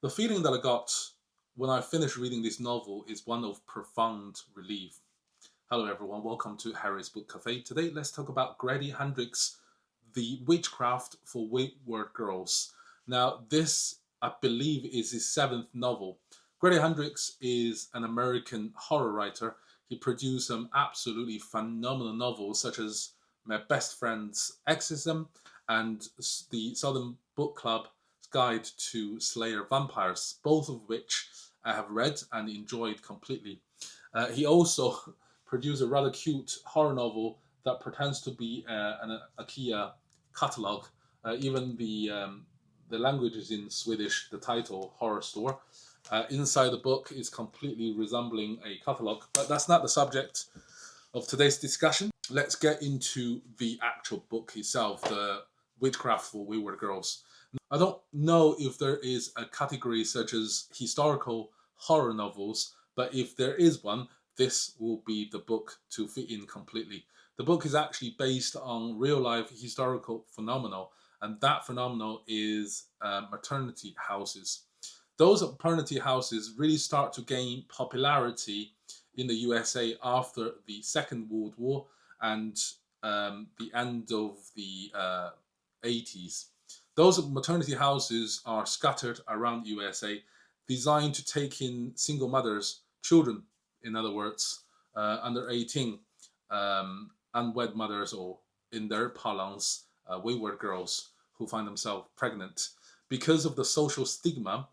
The feeling that I got when I finished reading this novel is one of profound relief. Hello everyone, welcome to Harry's Book Cafe. Today let's talk about Grady Hendrix, The Witchcraft for Wayward Girls. Now this, I believe, is his seventh novel. Grady Hendrix is an American horror writer. He produced some absolutely phenomenal novels such as My Best Friend's Exorcism and the Southern Book Club Guide to Slayer Vampires, both of which I have read and enjoyed completely. He also produced a rather cute horror novel that pretends to be an IKEA catalog. Even the language is in Swedish, the title, Horror Store. Inside the book is completely resembling a catalog, but that's not the subject of today's discussion. Let's get into the actual book itself, The Witchcraft for Wayward Girls. I don't know if there is a category such as historical horror novels, but if there is one, this will be the book to fit in completely. The book is actually based on real-life historical phenomenon, and that phenomenon is maternity houses. Those maternity houses really start to gain popularity in the USA after the Second World War and the end of the 80s. Those maternity houses are scattered around USA, designed to take in single mothers, children, in other words, under 18, unwed mothers, or in their parlance, wayward girls who find themselves pregnant. Because of the social stigma,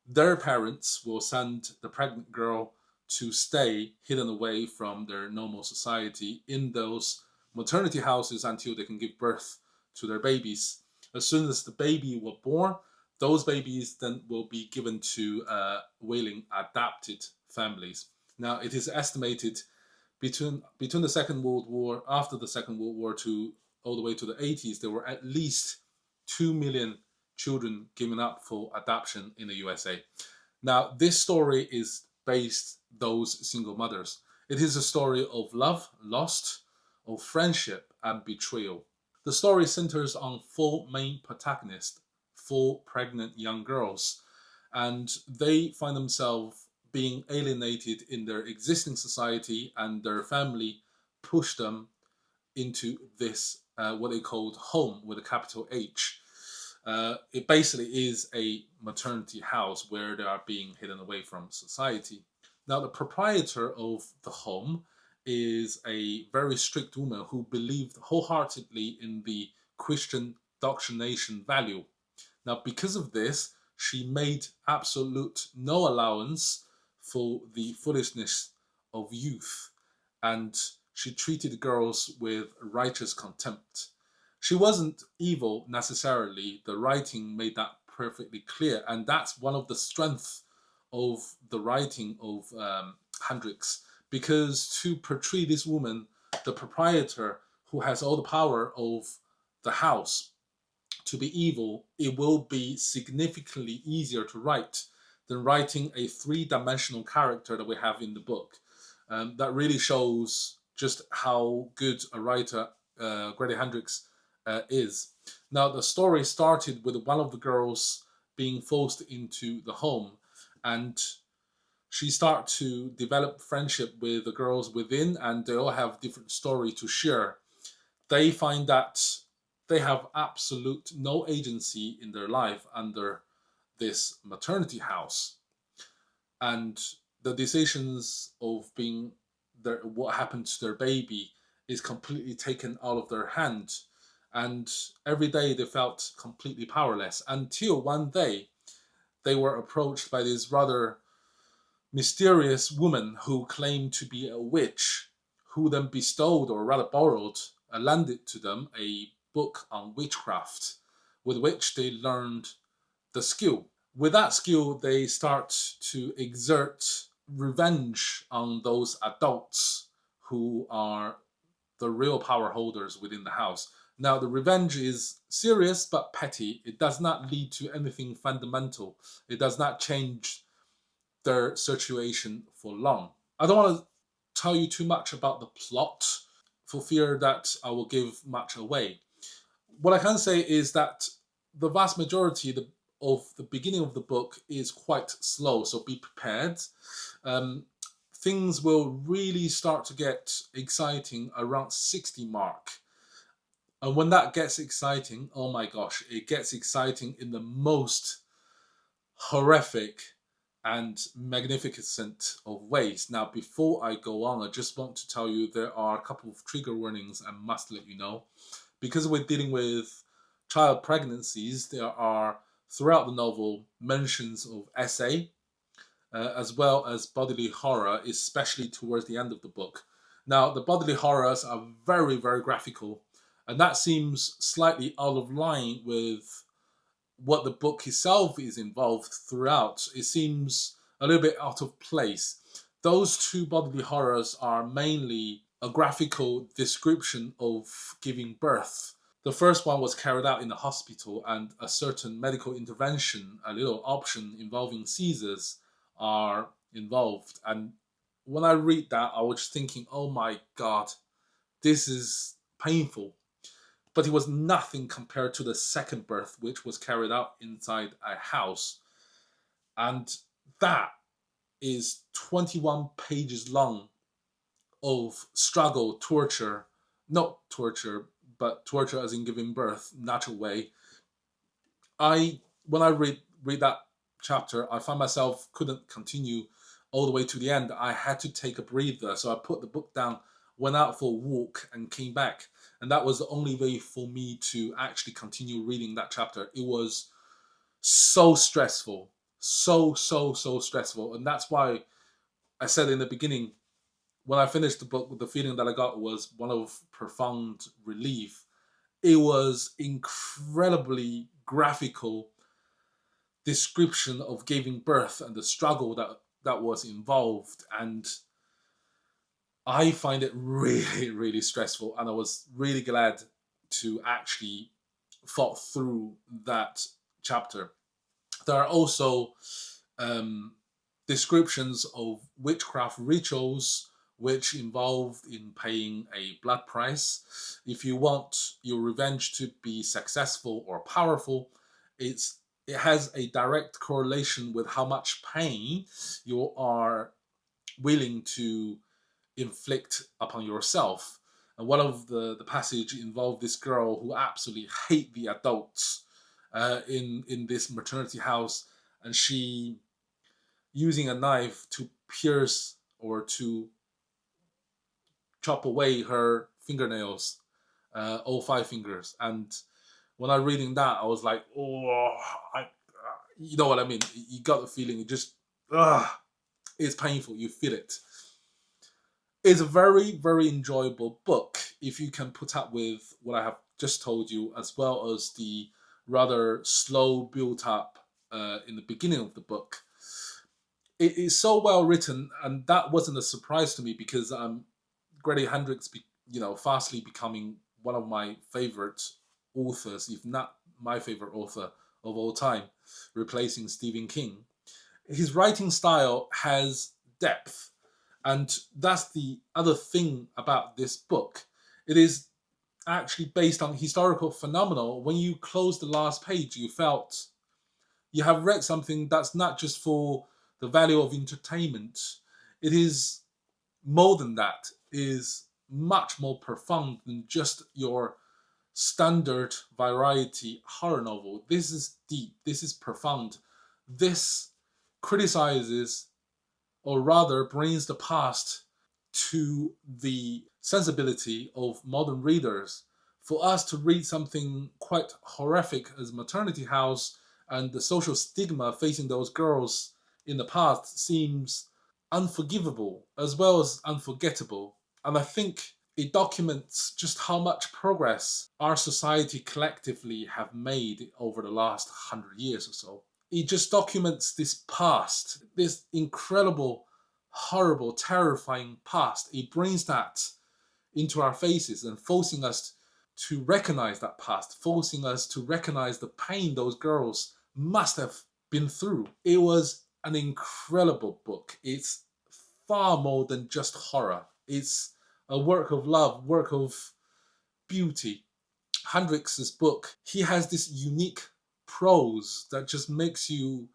their parents will send the pregnant girl to stay hidden away from their normal society in those maternity houses until they can give birth to their babies. As soon as the baby were born, those babies then will be given to willing adapted families. Now, it is estimated between the Second World War, after the Second World War, to all the way to the 80s, there were at least 2 million children given up for adoption in the USA. Now, this story is based those single mothers. It is a story of love lost, of friendship and betrayal. The story centers on four main protagonists, four pregnant young girls, and they find themselves being alienated in their existing society, and their family push them into this, what they called home with a capital H. It basically is a maternity house where they are being hidden away from society. Now, the proprietor of the home is a very strict woman who believed wholeheartedly in the Christian doctrination value. Now, because of this, she made absolute no allowance for the foolishness of youth, and she treated girls with righteous contempt. She wasn't evil necessarily. The writing made that perfectly clear, and that's one of the strengths of the writing of Hendrix. Because to portray this woman, the proprietor who has all the power of the house, to be evil, it will be significantly easier to write than writing a three-dimensional character that we have in the book. That really shows just how good a writer Grady Hendrix is. Now, the story started with one of the girls being forced into the home, and she starts to develop friendship with the girls within, and they all have different story to share. They find that they have absolute no agency in their life under this maternity house, and the decisions of what happened to their baby is completely taken out of their hand, and every day they felt completely powerless until one day they were approached by this rather mysterious woman who claimed to be a witch, who then bestowed, or rather borrowed, lended to them a book on witchcraft, with which they learned the skill. With that skill, they start to exert revenge on those adults who are the real power holders within the house. Now, the revenge is serious but petty. It does not lead to anything fundamental. It does not change their situation for long. I don't want to tell you too much about the plot for fear that I will give much away. What I can say is that the vast majority of the beginning of the book is quite slow, so be prepared. Things will really start to get exciting around 60 mark. And when that gets exciting, oh my gosh, it gets exciting in the most horrific and magnificent of ways. Now, before I go on, I just want to tell you there are a couple of trigger warnings I must let you know. Because we're dealing with child pregnancies, there are throughout the novel mentions of SA, as well as bodily horror, especially towards the end of the book. Now, the bodily horrors are very, very graphical, and that seems slightly out of line with what the book itself is involved throughout. It seems a little bit out of place. Those two bodily horrors are mainly a graphical description of giving birth. The first one was carried out in a hospital, and a certain medical intervention, a little option involving Caesars, are involved. And when I read that, I was thinking, oh my God, this is painful. But it was nothing compared to the second birth, which was carried out inside a house. And that is 21 pages long of struggle, torture, not torture, but torture as in giving birth, natural way. When I read that chapter, I found myself couldn't continue all the way to the end. I had to take a breather, so I put the book down, went out for a walk, and came back. And that was the only way for me to actually continue reading that chapter. It was so stressful, so stressful, and that's why I said in the beginning, when I finished the book, the feeling that I got was one of profound relief. It was incredibly graphical description of giving birth and the struggle that was involved. And I find it really, really stressful. And I was really glad to actually fought through that chapter. There are also descriptions of witchcraft rituals which involved in paying a blood price. If you want your revenge to be successful or powerful, it has a direct correlation with how much pain you are willing to inflict upon yourself. And one of the passage involved this girl who absolutely hate the adults in this maternity house, and she using a knife to pierce or to chop away her fingernails, all 5 fingers. And when I reading that, I was like, oh, you know what I mean? You got the feeling, it just, it's painful. You feel it. It's a very, very enjoyable book if you can put up with what I have just told you, as well as the rather slow build up in the beginning of the book. It is so well written, and that wasn't a surprise to me because Grady Hendrix, fastly becoming one of my favorite authors, if not my favorite author of all time, replacing Stephen King. His writing style has depth, and that's the other thing about this book. It is actually based on historical phenomena. When you close the last page, you felt you have read something that's not just for the value of entertainment. It is more than that. It is much more profound than just your standard variety horror novel. This is deep. This is profound. This criticizes, or rather brings the past to the sensibility of modern readers. For us to read something quite horrific as Maternity House and the social stigma facing those girls in the past seems unforgivable as well as unforgettable. And I think it documents just how much progress our society collectively have made over the last 100 years or so. It just documents this past, this incredible, horrible, terrifying past. It brings that into our faces and forcing us to recognize that past, forcing us to recognize the pain those girls must have been through. It was an incredible book. It's far more than just horror. It's a work of love, work of beauty. Hendrix's book, he has this unique prose that just makes you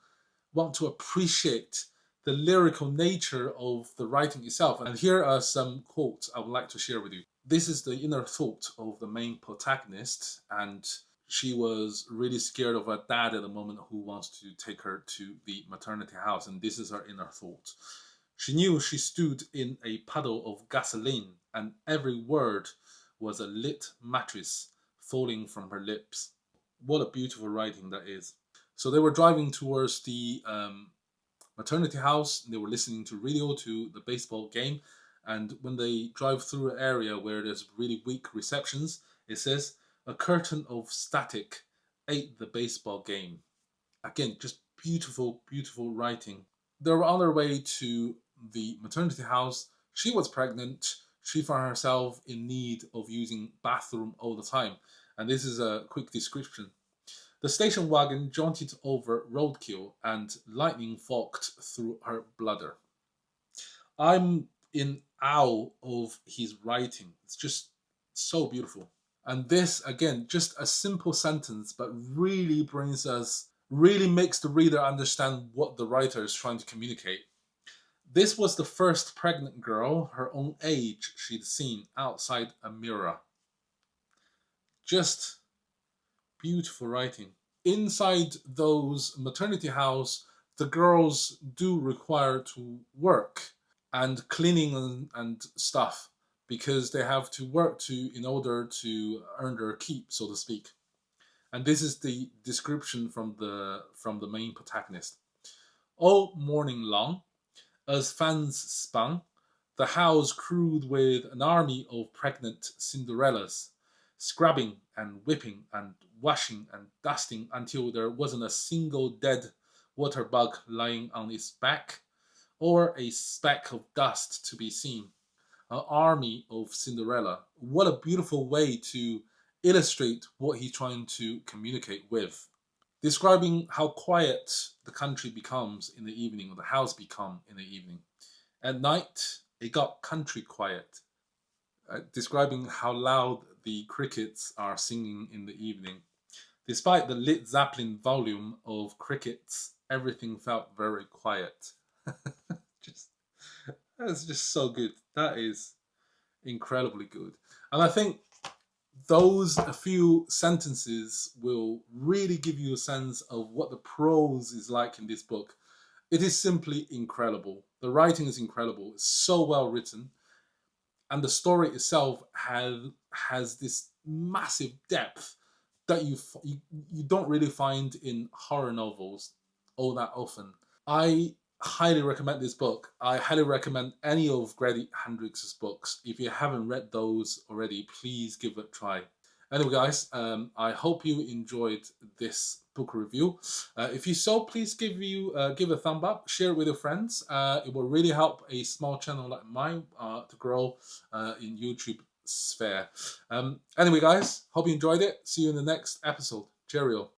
want to appreciate the lyrical nature of the writing itself. And here are some quotes I would like to share with you. This is the inner thought of the main protagonist, and she was really scared of her dad at the moment who wants to take her to the maternity house, and this is her inner thought. She knew she stood in a puddle of gasoline, and every word was a lit mattress falling from her lips. What a beautiful writing that is. So they were driving towards the maternity house. They were listening to radio to the baseball game. And when they drive through an area where there's really weak receptions, it says, a curtain of static ate the baseball game. Again, just beautiful, beautiful writing. They were on their way to the maternity house. She was pregnant. She found herself in need of using bathroom all the time. And this is a quick description. The station wagon jaunted over roadkill and lightning forked through her bladder. I'm in awe of his writing. It's just so beautiful. And this, again, just a simple sentence, but really makes the reader understand what the writer is trying to communicate. This was the first pregnant girl her own age she'd seen outside a mirror. Just beautiful writing. Inside those maternity house, the girls do require to work and cleaning and stuff, because they have to work in order to earn their keep, so to speak. And this is the description from the main protagonist. All morning long, as fans spun, the house crewed with an army of pregnant Cinderellas, scrubbing and whipping and washing and dusting until there wasn't a single dead water bug lying on its back or a speck of dust to be seen. An army of Cinderella. What a beautiful way to illustrate what he's trying to communicate with. Describing how quiet the country becomes in the evening, or the house become in the evening. At night, it got country quiet. Describing how loud the crickets are singing in the evening. Despite the Led Zeppelin volume of crickets, everything felt very quiet. That's just so good. That is incredibly good. And I think those few sentences will really give you a sense of what the prose is like in this book. It is simply incredible. The writing is incredible. It's so well written. And the story itself has this massive depth that you don't really find in horror novels all that often. I highly recommend this book. I highly recommend any of Grady Hendrix's books. If you haven't read those already, please give it a try. Anyway, guys, I hope you enjoyed this book review. If you so, please give a thumb up, share it with your friends. It will really help a small channel like mine to grow in YouTube sphere. Anyway, guys, hope you enjoyed it. See you in the next episode. Cheerio.